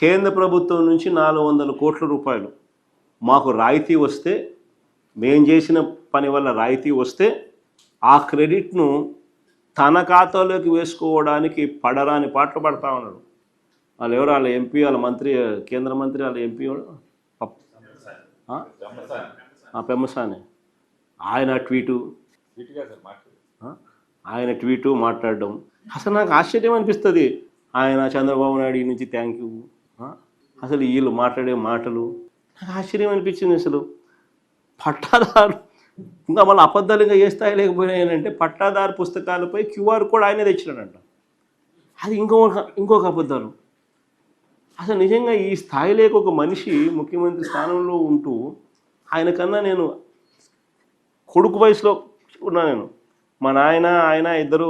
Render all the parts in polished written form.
కేంద్ర ప్రభుత్వం నుంచి 400 కోట్ల రూపాయలు మాకు రాయితీ వస్తే, మేం చేసిన పని వల్ల రాయితీ వస్తే ఆ క్రెడిట్ను తన ఖాతాలోకి వేసుకోవడానికి పడరాని పాటలు పడతా ఉన్నాడు. వాళ్ళు ఎవరు, వాళ్ళ ఎంపీ, వాళ్ళ మంత్రి, కేంద్ర మంత్రి, వాళ్ళ ఎంపీ పెమ్మసాని, ఆయన ట్వీటు మాట్లాడడం అసలు నాకు ఆశ్చర్యం అనిపిస్తుంది. ఆయన చంద్రబాబు నాయుడు నుంచి థ్యాంక్ యూ, అసలు వీళ్ళు మాట్లాడే మాటలు నాకు ఆశ్చర్యం అనిపించింది. అసలు పట్టాదారు ఇంకా మళ్ళీ అబద్ధాలు ఇంకా ఏ స్థాయి లేకపోయినాయంటే, పట్టాదారు పుస్తకాలపై క్యూఆర్ కోడ్ ఆయనే తెచ్చినాడంట. అది ఇంకొక అబద్ధాలు. అసలు నిజంగా ఈ స్థాయి లేక ఒక మనిషి ముఖ్యమంత్రి స్థానంలో ఉంటూ, ఆయన కన్నా నేను కొడుకు వయసులో ఉన్నా. నేను మా నాయన ఆయన ఇద్దరు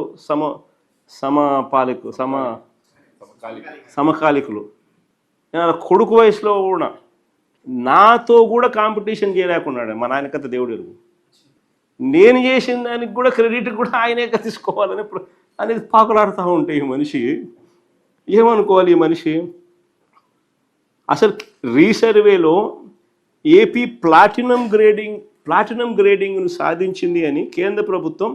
సమకాలికులు. నేను కొడుకు వయసులో కూడా నాతో కూడా కాంపిటీషన్ చేయలేకున్నాడు. మా నాయన కథ దేవుడు ఎరుగు. నేను చేసిన దానికి కూడా క్రెడిట్ కూడా ఆయనే తీసుకోవాలని అనేది పాకులాడుతూ ఉంటే ఈ మనిషి ఏమనుకోవాలి? ఈ మనిషి అసలు రీసర్వేలో ఏపీ ప్లాటినం గ్రేడింగ్ను సాధించింది అని కేంద్ర ప్రభుత్వం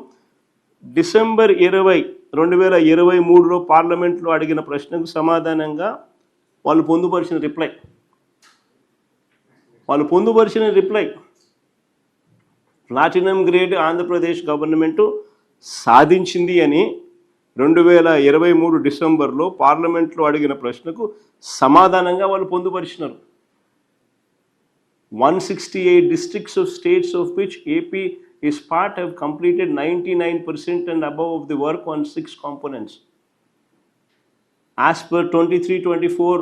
డిసెంబర్ 20, 2023లో పార్లమెంట్లో అడిగిన ప్రశ్నకు సమాధానంగా వాళ్ళు పొందుపరిచిన reply platinum grade Andhra Pradesh government సాధించింది అని 2023 డిసెంబర్లో పార్లమెంట్లో అడిగిన ప్రశ్నకు సమాధానంగా వాళ్ళు పొందుపరిచినారు. 168 districts of states of which AP is part have completed 99% and above of the work on 6 components. As per 23-24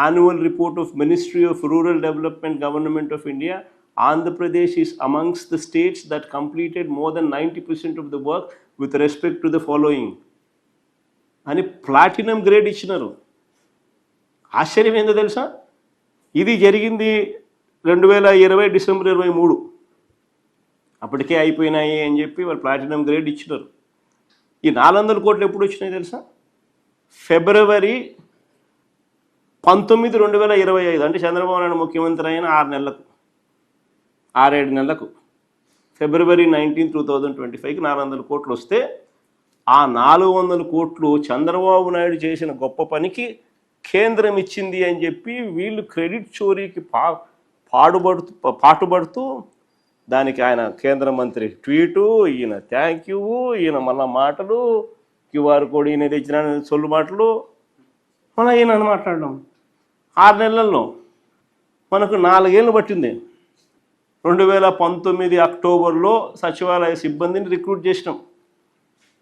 annual report of Ministry of Rural Development Government of India, Andhra Pradesh is amongst the states that completed more than 90% of the work with respect to the following. అని platinum grade ఇచ్చినారు. ఆశ్చర్యం ఏందో తెలుసా? ఇది జరిగింది 2020 December 23. అప్పటికే అయిపోయినాయి అని చెప్పి వాళ్ళు ప్లాటినం గ్రేడ్ ఇచ్చినారు. ఈ 400 కోట్లు ఎప్పుడు వచ్చినాయి తెలుసా? ఫిబ్రవరి 19, 2025, అంటే చంద్రబాబు నాయుడు ముఖ్యమంత్రి అయిన 6-7 నెలలకు ఫిబ్రవరి 19, 2025కి 400 కోట్లు వస్తే, ఆ 400 కోట్లు చంద్రబాబు నాయుడు చేసిన గొప్ప పనికి కేంద్రం ఇచ్చింది అని చెప్పి వీళ్ళు క్రెడిట్ చోరీకి పాటుపడుతూ దానికి ఆయన కేంద్ర మంత్రి ట్వీటు, ఈయన థ్యాంక్ యూ, ఈయన మళ్ళా మాటలు, క్యూఆర్ కోడ్ ఈయన తెచ్చిన సొల్లు మాటలు, మళ్ళీ ఈయన మాట్లాడడం. 6 నెలల్లో మనకు 4 ఏళ్ళు పట్టింది. 2019 అక్టోబర్లో సచివాలయ సిబ్బందిని రిక్రూట్ చేసినాం.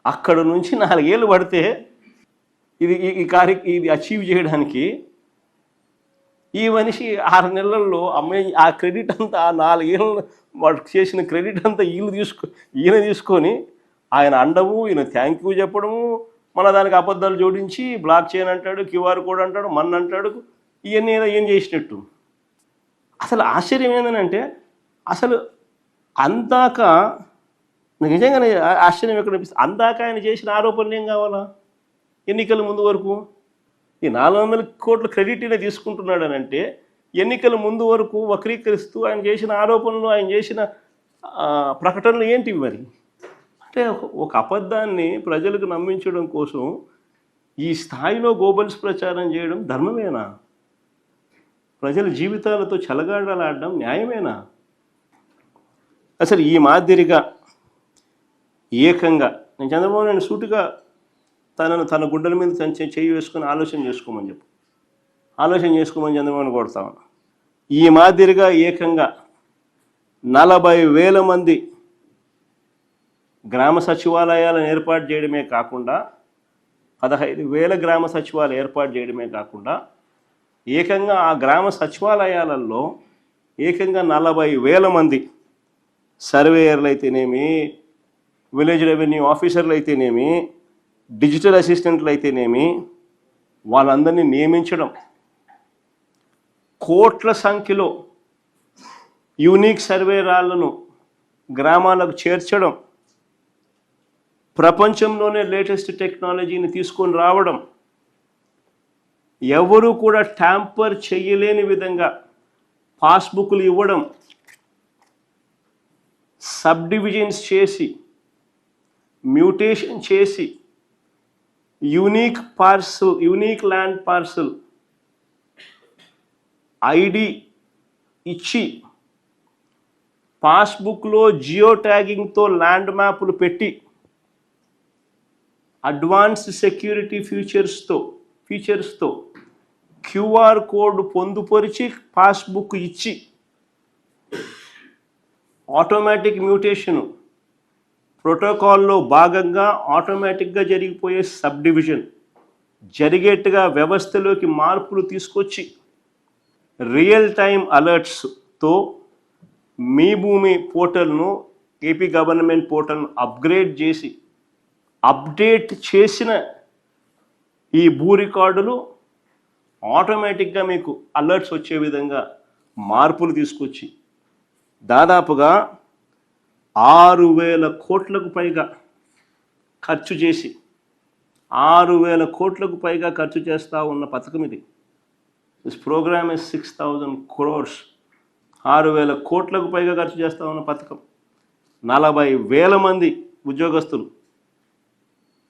అక్కడ నుంచి 4 ఏళ్ళు పడితే ఇది అచీవ్ చేయడానికి ఈ మనిషి 6 నెలల్లో ఆ క్రెడిట్ అంతా, ఆ 4 ఏళ్ళు వాడు చేసిన క్రెడిట్ అంతా ఈయన తీసుకొని ఆయన అండము, ఈయన థ్యాంక్ యూ చెప్పడము, మన దానికి అబద్ధాలు జోడించి బ్లాక్ చేయని అంటాడు, క్యూఆర్ కోడ్ అంటాడు, అంటాడు, ఇవన్నీ ఏం చేసినట్టు. అసలు ఆశ్చర్యం ఏంటంటే, అసలు అందాక నిజంగానే ఆశ్చర్యం ఎక్కడ అనిపిస్తుంది. అందాక ఆయన చేసిన ఆరోపణలు ఏం కావాలా? ఎన్నికల ముందు వరకు ఈ 400 కోట్ల క్రెడిట్ ఈయన తీసుకుంటున్నాడు అని అంటే, ఎన్నికల ముందు వరకు వక్రీకరిస్తూ ఆయన చేసిన ఆరోపణలు, ఆయన చేసిన ప్రకటనలు ఏంటి మరి? అంటే ఒక అబద్ధాన్ని ప్రజలకు నమ్మించడం కోసం ఈ స్థాయిలో గోబల్స్ ప్రచారం చేయడం ధర్మమేనా? ప్రజల జీవితాలతో చెలగాడలాడడం న్యాయమేనా? అసలు ఈ మాదిరిగా ఏకంగా నేను చంద్రబాబు నాయుడు సూటిగా తన గుండెల మీద చేయి వేసుకొని ఆలోచన చేసుకోమని చంద్రబాబుని కొడతాను. ఈ మాదిరిగా ఏకంగా 40,000 మంది గ్రామ సచివాలయాలను ఏర్పాటు చేయడమే కాకుండా, 15,000 గ్రామ సచివాలయాలు ఏర్పాటు చేయడమే కాకుండా, ఏకంగా ఆ గ్రామ సచివాలయాలలో ఏకంగా 40,000 మంది సర్వేయర్లు అయితేనేమి, విలేజ్ రెవెన్యూ ఆఫీసర్లు అయితేనేమి, డిజిటల్ అసిస్టెంట్లు అయితేనేమి, వాళ్ళందరినీ నియమించడం, కోట్ల సంఖ్యలో యూనిక్ సర్వేరాళ్లను గ్రామాలకు చేర్చడం, ప్రపంచంలోనే లేటెస్ట్ టెక్నాలజీని తీసుకొని రావడం, ఎవరు కూడా ట్యాంపర్ చేయలేని విధంగా పాస్బుక్లు ఇవ్వడం, సబ్ డివిజన్స్ చేసి, మ్యూటేషన్ చేసి, యూనిక్ ల్యాండ్ పార్సల్ ఐడి ఇచ్చి, పాస్బుక్లో జియో ట్యాగింగ్తో ల్యాండ్ మ్యాప్లు పెట్టి, అడ్వాన్స్డ్ సెక్యూరిటీ ఫీచర్స్తో క్యూఆర్ కోడ్ పొందుపరిచి పాస్బుక్ ఇచ్చి, ఆటోమేటిక్ మ్యూటేషను ప్రోటోకాల్లో భాగంగా ఆటోమేటిక్గా జరిగిపోయే సబ్ డివిజన్ జరిగేట్టుగా వ్యవస్థలోకి మార్పులు తీసుకొచ్చి, రియల్ టైం అలర్ట్స్తో మీ భూమి పోర్టల్ను, ఏపీ గవర్నమెంట్ పోర్టల్ను అప్డేట్ చేసిన ఈ భూ రికార్డులు ఆటోమేటిక్గా మీకు అలర్ట్స్ వచ్చే విధంగా మార్పులు తీసుకొచ్చి దాదాపుగా 6,000 కోట్లకు పైగా ఖర్చు చేసి 6,000 కోట్లకు పైగా ఖర్చు చేస్తూ ఉన్న పథకం ఇది. This programme is 6,000 crores. 6,000 కోట్లకు పైగా ఖర్చు చేస్తూ ఉన్న పథకం. 40,000 మంది ఉద్యోగస్తులు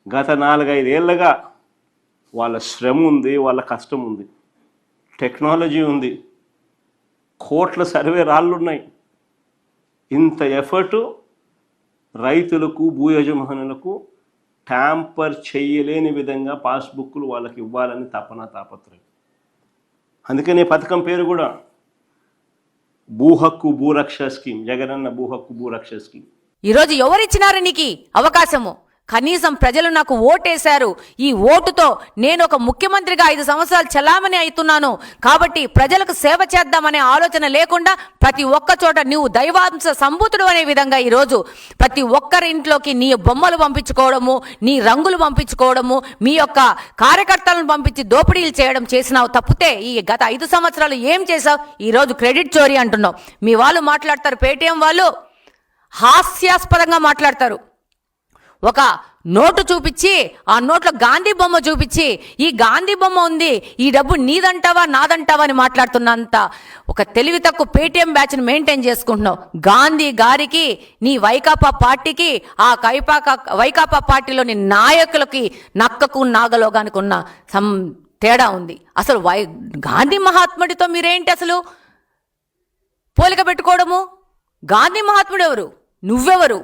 గత 4-5 ఏళ్ళగా వాళ్ళ శ్రమ ఉంది, వాళ్ళ కష్టం ఉంది, టెక్నాలజీ ఉంది, కోట్ల సర్వే రాళ్ళున్నాయి. ఇంత ఎఫర్టు రైతులకు, భూ యజమానులకు ట్యాంపర్ చేయలేని విధంగా పాస్బుక్లు వాళ్ళకి ఇవ్వాలని తాపత్రయం. అందుకనే పథకం పేరు కూడా భూ హక్కు భూరక్ష స్కీమ్, జగనన్న భూ హక్కు భూరక్ష స్కీమ్. ఈరోజు ఎవరిచ్చినారు నీకు అవకాశము? కనీసం ప్రజలు నాకు ఓటేశారు, ఈ ఓటుతో నేను ఒక ముఖ్యమంత్రిగా 5 సంవత్సరాలు చలామణి అవుతున్నాను కాబట్టి ప్రజలకు సేవ చేద్దామనే ఆలోచన లేకుండా ప్రతి ఒక్క చోట నువ్వు దైవాంశ సంభూతుడు అనే విధంగా ఈరోజు ప్రతి ఒక్కరి ఇంట్లోకి నీ బొమ్మలు పంపించుకోవడము, నీ రంగులు పంపించుకోవడము, మీ యొక్క కార్యకర్తలను పంపించి దోపిడీలు చేయడం చేసినావు తప్పితే ఈ గత 5 సంవత్సరాలు ఏం చేసావు? ఈరోజు క్రెడిట్ చోరీ అంటున్నావు. మీ వాళ్ళు మాట్లాడతారు, పేటీఎం వాళ్ళు హాస్యాస్పదంగా మాట్లాడతారు. ఒక నోటు చూపించి, ఆ నోట్లో గాంధీ బొమ్మ చూపించి, ఈ గాంధీ బొమ్మ ఉంది, ఈ డబ్బు నీదంటావా నాదంటావా అని మాట్లాడుతున్నంత ఒక తెలివి తక్కువ పేటీఎం బ్యాచ్ని మెయింటైన్ చేసుకుంటున్నావు. గాంధీ గారికి, నీ వైకాపా పార్టీకి, ఆ వైకాపా పార్టీలోని నాయకులకి నక్కకు నాగలోగానికి ఉన్న తేడా ఉంది. అసలు గాంధీ మహాత్ముడితో మీరేంటి అసలు పోలిక పెట్టుకోవడము? గాంధీ మహాత్ముడు ఎవరు? నువ్వెవరు?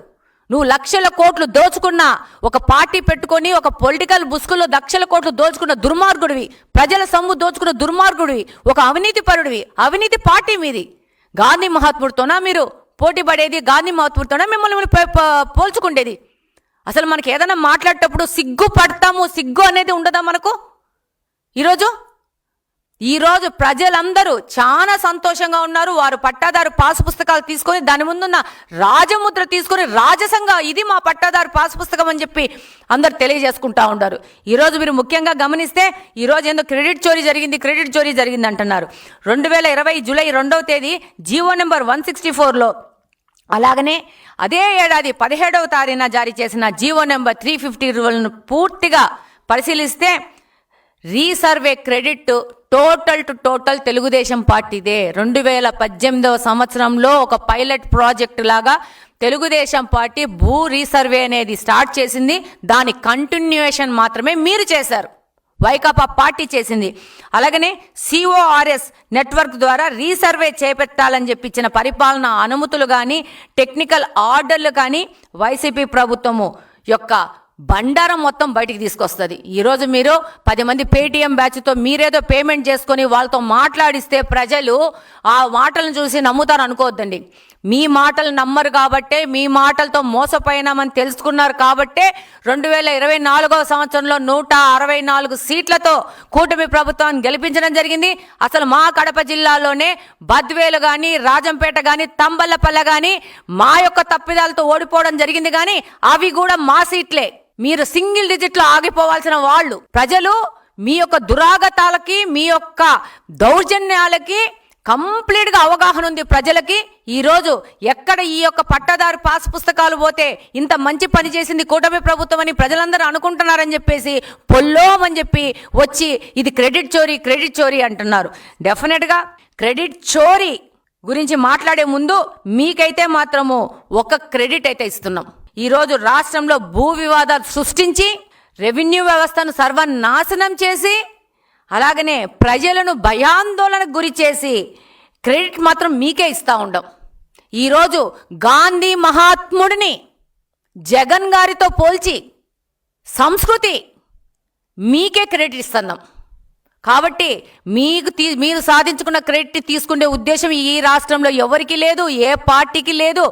నువ్వు లక్షల కోట్లు దోచుకున్న ఒక పార్టీ పెట్టుకొని ఒక పొలిటికల్ బుస్కుల్లో లక్షల కోట్లు దోచుకున్న దుర్మార్గుడివి, ప్రజల సొమ్ము దోచుకున్న దుర్మార్గుడివి, ఒక అవినీతి పరుడివి. అవినీతి పార్టీ మీది. గాంధీ మహాత్ముడితోనా మీరు పోటీ పడేది? గాంధీ మహాత్ముడితోనా మిమ్మల్ని పోల్చుకుండేది? అసలు మనకి ఏదైనా మాట్లాడేటప్పుడు సిగ్గు పడతాము, సిగ్గు అనేది ఉండదా మనకు? ఈరోజు ప్రజలందరూ చాలా సంతోషంగా ఉన్నారు. వారు పట్టాదారు పాస్ పుస్తకాలు తీసుకొని దాని ముందున్న రాజముద్ర తీసుకొని రాజసంగా ఇది మా పట్టాదారు పాస్ పుస్తకం అని చెప్పి అందరు తెలియజేసుకుంటా ఉన్నారు. ఈరోజు మీరు ముఖ్యంగా గమనిస్తే ఈరోజు ఏందో క్రెడిట్ చోరీ జరిగింది అంటున్నారు. 2020 జూలై 2వ తేదీ జీవో నెంబర్ 164లో, అలాగనే అదే ఏడాది 17వ తారీఖున జారీ చేసిన జీవో నెంబర్ 350 పూర్తిగా పరిశీలిస్తే రీసర్వే క్రెడిట్ టోటల్ తెలుగుదేశం పార్టీదే. 2018వ సంవత్సరంలో ఒక పైలట్ ప్రాజెక్టు లాగా తెలుగుదేశం పార్టీ భూ రీసర్వే అనేది స్టార్ట్ చేసింది. దాని కంటిన్యూయేషన్ మాత్రమే మీరు చేశారు, వైకాపా పార్టీ చేసింది. అలాగనే CORS నెట్వర్క్ ద్వారా రీసర్వే చేపట్టాలని చెప్పి ఇచ్చిన పరిపాలన అనుమతులు కానీ, టెక్నికల్ ఆర్డర్లు కానీ వైసీపీ ప్రభుత్వము యొక్క బండారం మొత్తం బయటికి తీసుకొస్తుంది. ఈరోజు మీరు 10 మంది పేటీఎం బ్యాచ్తో మీరేదో పేమెంట్ చేసుకొని వాళ్ళతో మాట్లాడిస్తే ప్రజలు ఆ మాటలను చూసి నమ్ముతారు అనుకోవద్దండి. మీ మాటలు నమ్మరు కాబట్టే, మీ మాటలతో మోసపోయినామని తెలుసుకున్నారు కాబట్టే 2024వ సంవత్సరంలో 164 సీట్లతో కూటమి ప్రభుత్వాన్ని గెలిపించడం జరిగింది. అసలు మా కడప జిల్లాలోనే బద్వేలు కానీ, రాజంపేట కానీ, తంబల్లపల్లె కానీ మా యొక్క తప్పిదాలతో ఓడిపోవడం జరిగింది. కానీ అవి కూడా మా సీట్లే. మీరు సింగిల్ డిజిట్లో ఆగిపోవాల్సిన వాళ్ళు. ప్రజలు మీ యొక్క దురాగతాలకి, మీ యొక్క దౌర్జన్యాలకి కంప్లీట్గా అవగాహన ఉంది ప్రజలకి. ఈరోజు ఎక్కడ ఈ యొక్క పట్టాదారు పాస్ పుస్తకాలు పోతే ఇంత మంచి పని చేసింది కూటమి ప్రభుత్వం అని ప్రజలందరూ అనుకుంటున్నారని చెప్పేసి పొల్లోమని చెప్పి వచ్చి ఇది క్రెడిట్ చోరీ అంటున్నారు. డెఫినెట్గా క్రెడిట్ చోరీ గురించి మాట్లాడే ముందు మీకైతే మాత్రము ఒక క్రెడిట్ అయితే ఇస్తున్నాం. ఈరోజు రాష్ట్రంలో భూ వివాదాలు సృష్టించి రెవెన్యూ వ్యవస్థను సర్వనాశనం చేసి అలాగనే ప్రజలను భయాందోళనకు గురి చేసి క్రెడిట్ మాత్రం మీకే ఇస్తూ ఉండం. ఈరోజు గాంధీ మహాత్ముడిని జగన్ గారితో పోల్చి సంస్కృతి మీకే క్రెడిట్ ఇస్తున్నాం. కాబట్టి మీరు సాధించుకున్న క్రెడిట్ తీసుకునే ఉద్దేశం ఈ రాష్ట్రంలో ఎవరికి లేదు, ఏ పార్టీకి లేదు.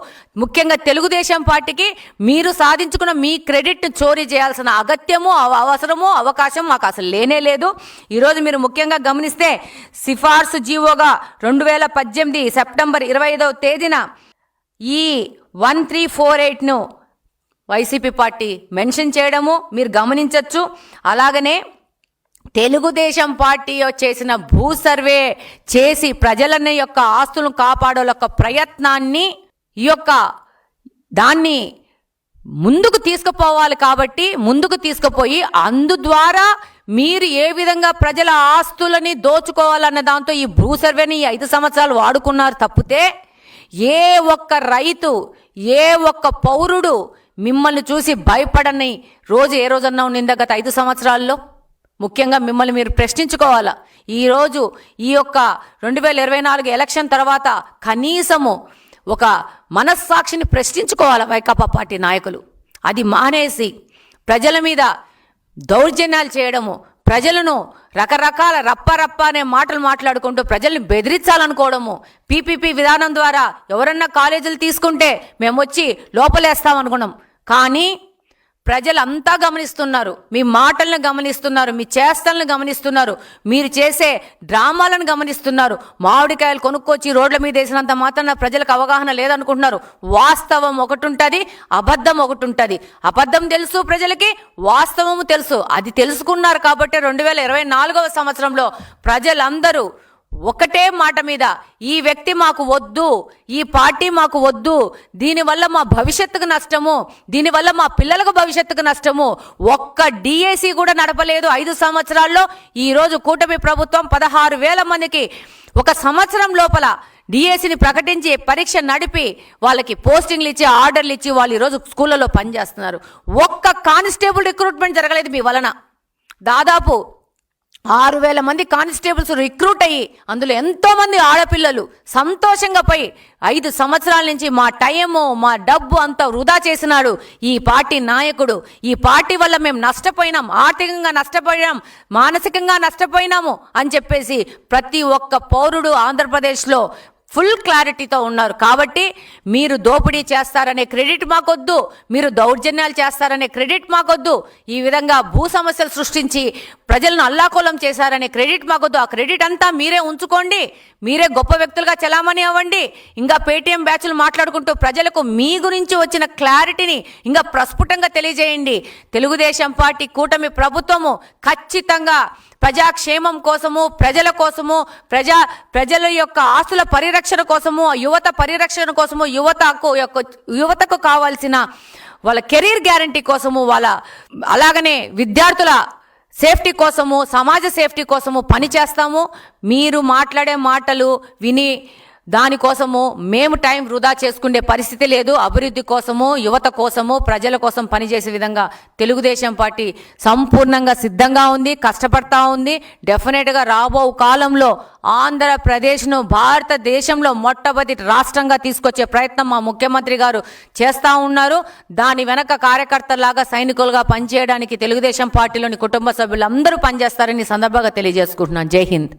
ముఖ్యంగా తెలుగుదేశం పార్టీకి మీరు సాధించుకున్న మీ క్రెడిట్ చోరీ చేయాల్సిన అగత్యము, అవసరము, అవకాశం మాకు అసలు లేనే లేదు. ఈరోజు మీరు ముఖ్యంగా గమనిస్తే సిఫార్సు జీవోగా 2018 సెప్టెంబర్ 25వ తేదీన ఈ 1348ను వైసీపీ పార్టీ మెన్షన్ చేయడము మీరు గమనించవచ్చు. అలాగనే తెలుగుదేశం పార్టీ చేసిన భూ సర్వే చేసి ప్రజలని యొక్క ఆస్తులను కాపాడే యొక్క ప్రయత్నాన్ని ఈ యొక్క దాన్ని ముందుకు తీసుకుపోవాలి. కాబట్టి ముందుకు తీసుకుపోయి అందు ద్వారా మీరు ఏ విధంగా ప్రజల ఆస్తులని దోచుకోవాలన్న దాంతో ఈ భూ సర్వేని 5 సంవత్సరాలు వాడుకున్నారు తప్పితే ఏ ఒక్క రైతు, ఏ ఒక్క పౌరుడు మిమ్మల్ని చూసి భయపడని రోజు ఏ రోజన్నా ఉండిందా గత 5 సంవత్సరాల్లో? ముఖ్యంగా మిమ్మల్ని మీరు ప్రశ్నించుకోవాలా. ఈరోజు ఈ యొక్క 2024 ఎలక్షన్ తర్వాత కనీసము ఒక మనస్సాక్షిని ప్రశ్నించుకోవాలా వైకాపా పార్టీ నాయకులు. అది మానేసి ప్రజల మీద దౌర్జన్యాలు చేయడము, ప్రజలను రకరకాల రప్ప అనే మాటలు మాట్లాడుకుంటూ ప్రజల్ని బెదిరించాలనుకోవడము, పీపీపీ విధానం ద్వారా ఎవరన్నా కాలేజీలు తీసుకుంటే మేము వచ్చి లోపలేస్తామనుకున్నాం. కానీ ప్రజలంతా గమనిస్తున్నారు, మీ మాటలను గమనిస్తున్నారు, మీ చేష్టలను గమనిస్తున్నారు, మీరు చేసే డ్రామాలను గమనిస్తున్నారు. మామిడికాయలు కొనుక్కొచ్చి రోడ్ల మీద వేసినంత మాత్రాన ప్రజలకు అవగాహన లేదనుకుంటున్నారు. వాస్తవం ఒకటి ఉంటుంది, అబద్ధం ఒకటి ఉంటుంది. అబద్ధం తెలుసు ప్రజలకి, వాస్తవము తెలుసు. అది తెలుసుకున్నారు కాబట్టి 2024వ సంవత్సరంలో ప్రజలందరూ ఒకటే మాట మీద ఈ వ్యక్తి మాకు వద్దు, ఈ పార్టీ మాకు వద్దు, దీనివల్ల మా భవిష్యత్తుకు నష్టము, దీనివల్ల మా పిల్లలకు భవిష్యత్తుకు నష్టము. ఒక్క డిఏసి కూడా నడపలేదు 5 సంవత్సరాల్లో. ఈరోజు కూటమి ప్రభుత్వం 16,000 మందికి ఒక సంవత్సరం లోపల డిఏసిని ప్రకటించి పరీక్ష నడిపి వాళ్ళకి పోస్టింగ్లు ఇచ్చి ఆర్డర్లు ఇచ్చి వాళ్ళు ఈరోజు స్కూళ్ళలో పనిచేస్తున్నారు. ఒక్క కానిస్టేబుల్ రిక్రూట్మెంట్ జరగలేదు మీ వలన. దాదాపు 6,000 మంది కానిస్టేబుల్స్ రిక్రూట్ అయ్యి అందులో ఎంతోమంది ఆడపిల్లలు సంతోషంగా పోయి 5 సంవత్సరాల నుంచి మా టైము, మా డబ్బు అంతా వృధా చేసినాడు ఈ పార్టీ నాయకుడు. ఈ పార్టీ వల్ల మేము నష్టపోయినాం, ఆర్థికంగా నష్టపోయినాం, మానసికంగా నష్టపోయినాము అని చెప్పేసి ప్రతి ఒక్క పౌరుడు ఆంధ్రప్రదేశ్లో ఫుల్ క్లారిటీతో ఉన్నారు. కాబట్టి మీరు దోపిడీ చేస్తారనే క్రెడిట్ మాకొద్దు, మీరు దౌర్జన్యాలు చేస్తారనే క్రెడిట్ మాకొద్దు, ఈ విధంగా భూ సమస్యలు సృష్టించి ప్రజలను అల్లాకోలం చేశారనే క్రెడిట్ మాకొద్దు. ఆ క్రెడిట్ అంతా మీరే ఉంచుకోండి, మీరే గొప్ప వ్యక్తులుగా చలామణి అవ్వండి. ఇంకా పేటీఎం బ్యాచ్లు మాట్లాడుకుంటూ ప్రజలకు మీ గురించి వచ్చిన క్లారిటీని ఇంకా ప్రస్ఫుటంగా తెలియజేయండి. తెలుగుదేశం పార్టీ కూటమి ప్రభుత్వము ఖచ్చితంగా ప్రజాక్షేమం కోసము, ప్రజల కోసము, ప్రజల యొక్క ఆస్తుల పరిరక్షణ కోసము, యువత పరిరక్షణ కోసము, యువతకు కావాల్సిన వాళ్ళ కెరీర్ గ్యారంటీ కోసము, అలాగనే విద్యార్థుల సేఫ్టీ కోసము, సమాజ సేఫ్టీ కోసము పనిచేస్తాము. మీరు మాట్లాడే మాటలు విని దానికోసము మేము టైం వృధా చేసుకునే పరిస్థితి లేదు. అభివృద్ధి కోసము, యువత కోసము, ప్రజల కోసం పనిచేసే విధంగా తెలుగుదేశం పార్టీ సంపూర్ణంగా సిద్ధంగా ఉంది, కష్టపడతా ఉంది. డెఫినెట్గా రాబో కాలంలో ఆంధ్రప్రదేశ్ను భారతదేశంలో మొట్టమొదటి రాష్ట్రంగా తీసుకొచ్చే ప్రయత్నం మా ముఖ్యమంత్రి గారు చేస్తూ ఉన్నారు. దాని వెనక కార్యకర్తలాగా, సైనికులుగా పనిచేయడానికి తెలుగుదేశం పార్టీలోని కుటుంబ సభ్యులందరూ పనిచేస్తారని సందర్భంగా తెలియజేసుకుంటున్నాను. జై హింద్.